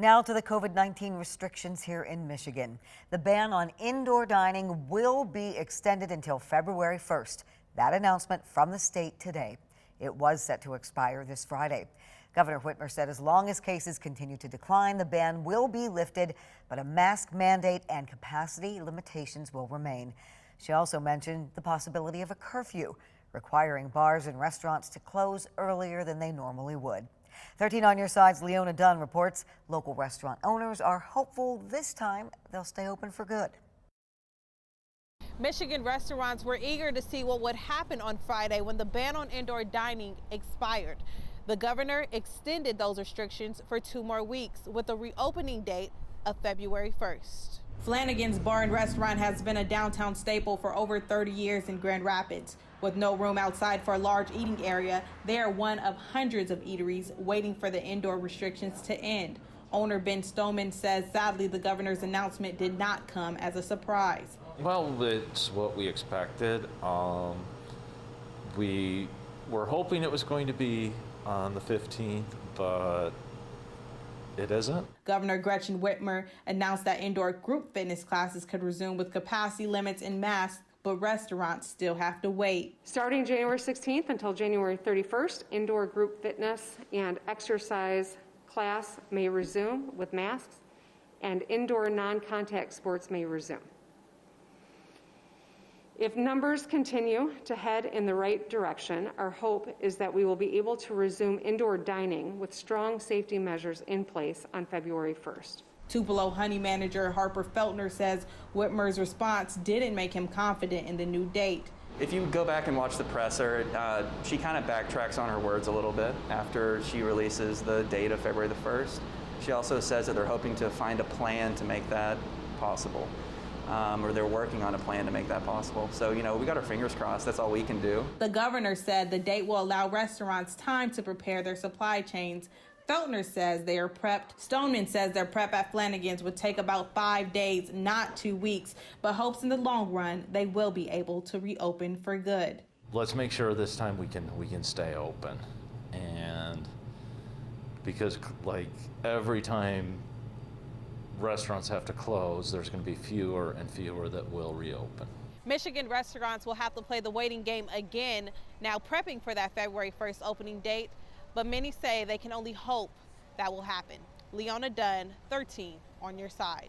Now to the COVID-19 restrictions here in Michigan. The ban on indoor dining will be extended until February 1st. That announcement from the state today. It was set to expire this Friday. Governor Whitmer said as long as cases continue to decline, the ban will be lifted, but a mask mandate and capacity limitations will remain. She also mentioned the possibility of a curfew, requiring bars and restaurants to close earlier than they normally would. 13 on your side's Leona Dunn reports local restaurant owners are hopeful this time they'll stay open for good. Michigan restaurants were eager to see what would happen on Friday when the ban on indoor dining expired. The governor extended those restrictions for 2 more weeks with a reopening date of February 1st. Flanagan's Bar and Restaurant has been a downtown staple for over 30 years in Grand Rapids. With no room outside for a large eating area, they are one of hundreds of eateries waiting for the indoor restrictions to end. Owner Ben Stoneman says sadly the governor's announcement did not come as a surprise. Well, it's what we expected. We were hoping it was going to be on the 15th, but it isn't. Governor Gretchen Whitmer announced that indoor group fitness classes could resume with capacity limits and masks, but restaurants still have to wait. Starting January 16th until January 31st, indoor group fitness and exercise class may resume with masks, and indoor non-contact sports may resume. If numbers continue to head in the right direction, our hope is that we will be able to resume indoor dining with strong safety measures in place on February 1st. Tupelo Honey manager Harper Feltner says Whitmer's response didn't make him confident in the new date. If you go back and watch the presser, she kind of backtracks on her words a little bit after she releases the date of February the 1st. She also says that they're hoping to find a plan to make that possible. Or they're working on a plan to make that possible. So, you know, we got our fingers crossed. That's all we can do. The governor said the date will allow restaurants time to prepare their supply chains. Feltner says they are prepped. Stoneman says their prep at Flanagan's would take about 5 days, not 2 weeks, but hopes in the long run they will be able to reopen for good. Let's make sure this time we can stay open, and because like every time restaurants have to close, there's going to be fewer and fewer that will reopen. Michigan restaurants will have to play the waiting game again, now prepping for that February 1st opening date, but many say they can only hope that will happen. Leona Dunn, 13 on your side.